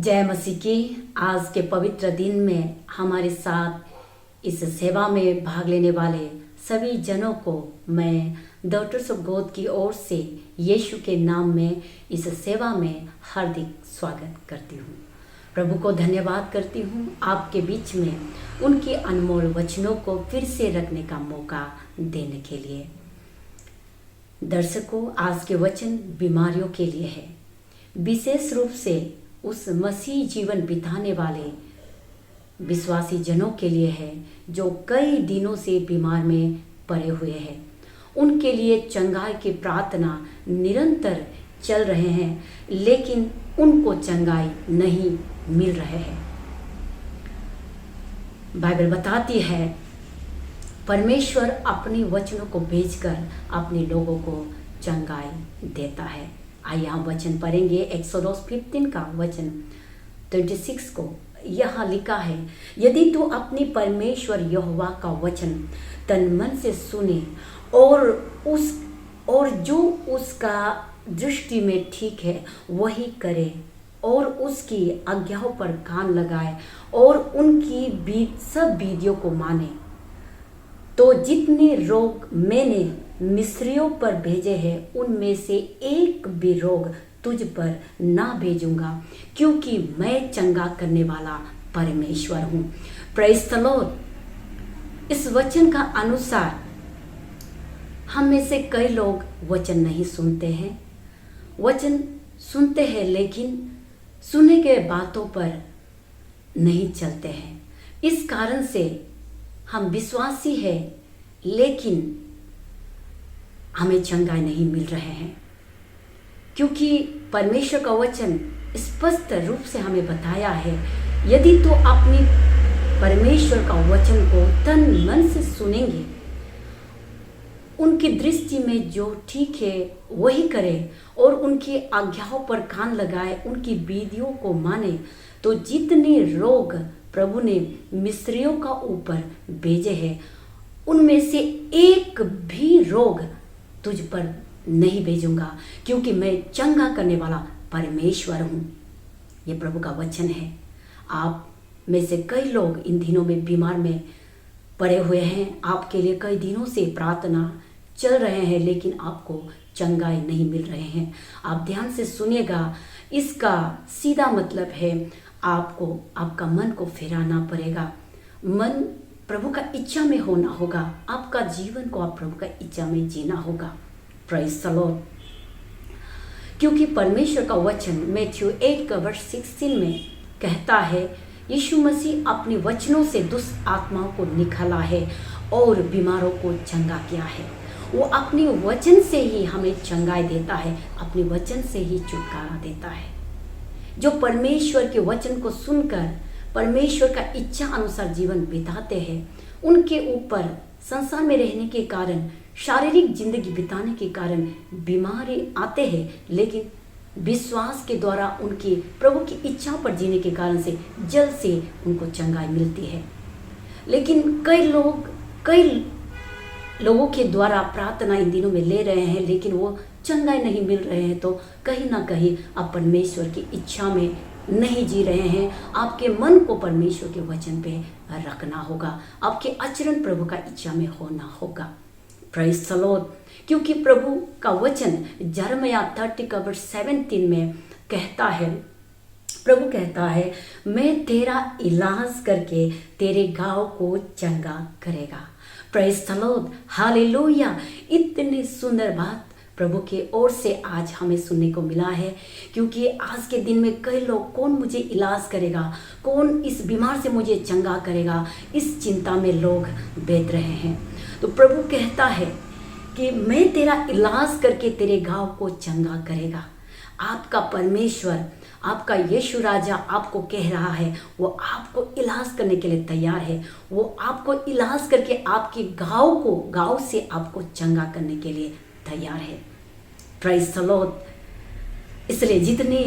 जय मसीह की। आज के पवित्र दिन में हमारे साथ इस सेवा में भाग लेने वाले सभी जनों को मैं डॉक्टर्स ऑफ गॉड की ओर से यीशु के नाम में इस सेवा में हार्दिक स्वागत करती हूँ। प्रभु को धन्यवाद करती हूँ आपके बीच में उनके अनमोल वचनों को फिर से रखने का मौका देने के लिए। दर्शकों, आज के वचन बीमारियों के लिए है, विशेष रूप से उस मसीह जीवन बिताने वाले विश्वासी जनों के लिए है जो कई दिनों से बीमार में पड़े हुए हैं। उनके लिए चंगाई की प्रार्थना निरंतर चल रहे हैं, लेकिन उनको चंगाई नहीं मिल रहे हैं। बाइबल बताती है परमेश्वर अपनी वचनों को भेजकर अपने लोगों को चंगाई देता है। आइए हम वचन पढ़ेंगे। एक्सोडस 15 का वचन 26 को यहाँ लिखा है, यदि तू अपनी परमेश्वर यहोवा का वचन तन मन से सुने और जो उसका दृष्टि में ठीक है वही करे और उसकी आज्ञाओं पर कान लगाए और उनकी सब विधियों को माने, तो जितने रोग मैंने मिस्रियों पर भेजे हैं उनमें से एक भी रोग तुझ पर ना भेजूंगा, क्योंकि मैं चंगा करने वाला परमेश्वर हूँ। Praise the Lord. इस वचन का अनुसार हम में से कई लोग वचन नहीं सुनते हैं, वचन सुनते हैं लेकिन सुने के बातों पर नहीं चलते हैं। इस कारण से हम विश्वासी हैं लेकिन हमें चंगाई नहीं मिल रहे हैं, क्योंकि परमेश्वर का वचन स्पष्ट रूप से हमें बताया है, यदि तो अपनी परमेश्वर का वचन को तन मन से सुनेंगे, उनकी दृष्टि में जो ठीक है वही करें और उनकी आज्ञाओं पर कान लगाए, उनकी विधियों को माने, तो जितने रोग प्रभु ने मिस्रियों का ऊपर भेजे हैं उनमें से एक भी रोग तुझ पर नहीं भेजूंगा, क्योंकि मैं चंगा करने वाला परमेश्वर हूँ। ये प्रभु का वचन है। आप में से कई लोग इन दिनों में बीमार में पड़े हुए हैं, आपके लिए कई दिनों से प्रार्थना चल रहे हैं लेकिन आपको चंगाई नहीं मिल रहे हैं। आप ध्यान से सुनिएगा, इसका सीधा मतलब है आपको आपका मन को फिराना पड़ेगा। मन प्रभु का इच्छा में होना होगा, आपका जीवन को आप प्रभु का इच्छा में जीना होगा। Praise the Lord. क्योंकि परमेश्वर का वचन मैथ्यू 8 का वर्ष 16 में कहता है, यीशु मसीह अपने वचनों से दुष्ट आत्माओं को निकाला है और बीमारों को चंगा किया है। वो अपने वचन से ही हमें चंगाई देता है, अपने वचन से ही छुटकारा देता है। जो परमेश्वर के वचन को सुनकर परमेश्वर का इच्छा अनुसार जीवन बिताते हैं, उनके ऊपर संसार में रहने के कारण, शारीरिक जिंदगी बिताने के कारण बीमारी आते हैं, लेकिन विश्वास के द्वारा उनकी प्रभु की इच्छा पर जीने के कारण से जल्द से उनको चंगाई मिलती है। लेकिन कई लोगों के द्वारा प्रार्थना इन दिनों में ले रहे हैं लेकिन वो चंगाई नहीं मिल रहे हैं, तो कहीं ना कहीं आप परमेश्वर की इच्छा में नहीं जी रहे हैं। आपके मन को परमेश्वर के वचन पे रखना होगा, आपके आचरण प्रभु का इच्छा में होना होगा। Praise the Lord. क्योंकि प्रभु का वचन यिर्मयाह 30 का वर्ष 17 में कहता है, प्रभु कहता है, मैं तेरा इलाज करके तेरे घाव को चंगा करेगा। Praise the Lord, hallelujah. इतनी सुंदर बात प्रभु की ओर से आज हमें सुनने को मिला है, क्योंकि आज के दिन में कई लोग, कौन मुझे इलाज करेगा, कौन इस बीमार से मुझे चंगा करेगा, इस चिंता में लोग बैठ रहे हैं। तो प्रभु कहता है कि मैं तेरा इलाज करके तेरे घाव को चंगा करेगा। आपका परमेश्वर, आपका यीशु राजा आपको कह रहा है, वो आपको इलाज करने के लिए तैयार है। वो आपको इलाज करके आपके घाव से आपको चंगा करने के लिए तैयार है। Praise the Lord. इसलिए जितने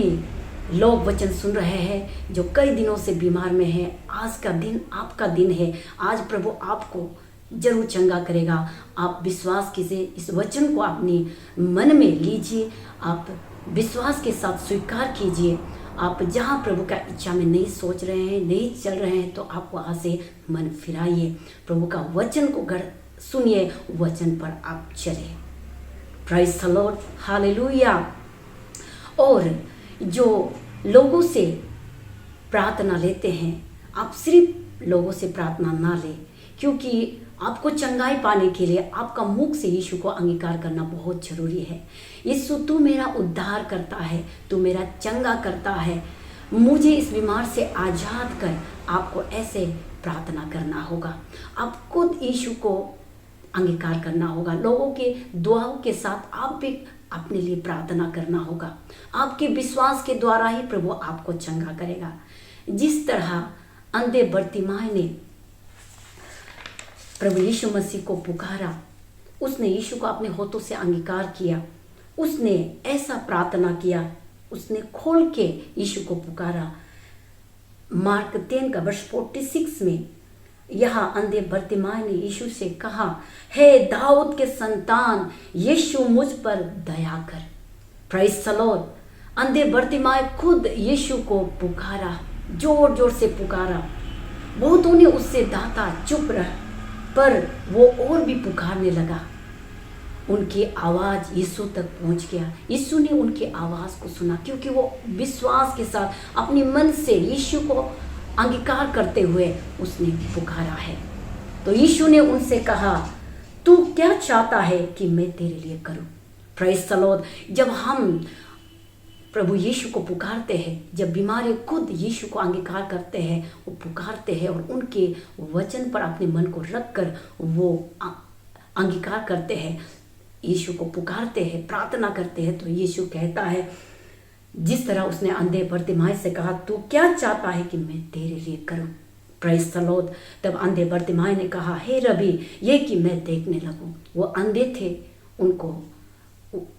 लोग वचन सुन रहे हैं जो कई दिनों से बीमार में हैं, आज का दिन आपका दिन है। आज प्रभु आपको जरूर चंगा करेगा। आप विश्वास कीजिए, इस वचन को अपने मन में लीजिए, आप विश्वास के साथ स्वीकार कीजिए आप जहाँ प्रभु का इच्छा में नहीं सोच रहे हैं, नहीं चल रहे हैं, तो आप वहाँ से मन फिराइए, प्रभु का वचन को सुनिए, वचन पर आप चले। Praise the Lord, hallelujah. और जो लोगों से प्रार्थना लेते हैं, आप सिर्फ लोगों से प्रार्थना ना लें, क्योंकि आपको चंगाई पाने के लिए आपका मुख से यीशु को अंगीकार करना बहुत जरूरी है। यीशु, तू मेरा उद्धार करता है, तू मेरा चंगा करता है, मुझे इस बीमार से आज़ाद कर। आपको ऐसे प्रार्थना करना होगा। आप खुद यीशु को अंगीकार करना होगा। लोगों के दुआओं के साथ आप भी अपने लिए प्रार्थना करना होगा। आपके विश्वास के द्वारा ही प्रभु आपको चंगा करेगा। जिस तरह अंधे बर्तिमाई ने प्रभु यीशु मसीह को पुकारा, उसने यीशु को अपने होठों से अंगीकार किया, उसने ऐसा प्रार्थना किया, उसने खोल के यीशु को पुकारा। मार्क 10 का वर्ष 46 में यहाँ अंधे बर्तिमाई ने यीशु से कहा, हे दाऊद के संतान, यीशु मुझ पर दया कर। Praise the Lord. अंधे बर्तिमाई खुद यीशु को पुकारा, जोर जोर से पुकारा। बहुतों ने उससे दाता चुप रह, पर वो और भी पुकारने लगा। उनकी आवाज़ यीशु तक पहुंच गया। यीशु ने उनकी आवाज़ को सुना, क्योंकि वो विश्वास के साथ अपने मन से यीशु को अंगीकार करते हुए उसने पुकारा है। तो यीशु ने उनसे कहा, तू क्या चाहता है कि मैं तेरे लिए करूं? Praise the Lord. जब हम प्रभु यीशु को पुकारते हैं, जब बीमारी खुद यीशु को अंगीकार करते हैं, वो पुकारते हैं और उनके वचन पर अपने मन को रखकर वो अंगीकार करते हैं, यीशु को पुकारते हैं, प्रार्थना करते हैं, तो यीशु कहता है, जिस तरह उसने अंधे बर्तिमाई से कहा, तू क्या चाहता है कि मैं तेरे लिए करूं? Praise the Lord. तब अंधे बर्तिमाई ने कहा, हे रबी, ये कि मैं देखने लगूं। वो अंधे थे, उनको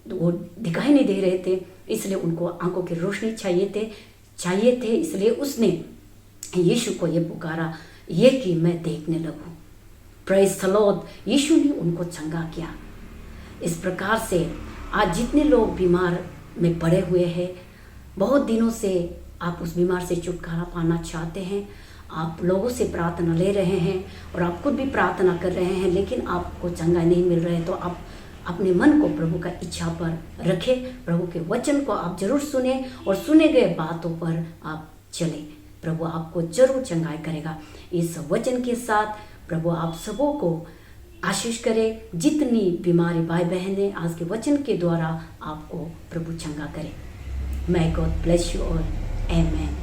वो दिखाई नहीं दे रहे थे, इसलिए उनको आंखों की रोशनी चाहिए थे, इसलिए उसने यीशु को ये पुकारा, ये कि मैं देखने लगूं। Praise the Lord. यीशु ने उनको चंगा किया। इस प्रकार से आज जितने लोग बीमार में पड़े हुए हैं, बहुत दिनों से आप उस बीमार से छुटकारा पाना चाहते हैं, आप लोगों से प्रार्थना ले रहे हैं और आप खुद भी प्रार्थना कर रहे हैं, लेकिन आपको चंगाई नहीं मिल रहा है, तो आप अपने मन को प्रभु का इच्छा पर रखें, प्रभु के वचन को आप जरूर सुने और सुने गए बातों पर आप चले। प्रभु आपको जरूर चंगाई करेगा। इस वचन के साथ प्रभु आप सबों को आशीष करे। जितनी बीमारी भाई बहनें आज के वचन के द्वारा आपको प्रभु चंगा करे। May God bless you all. Amen.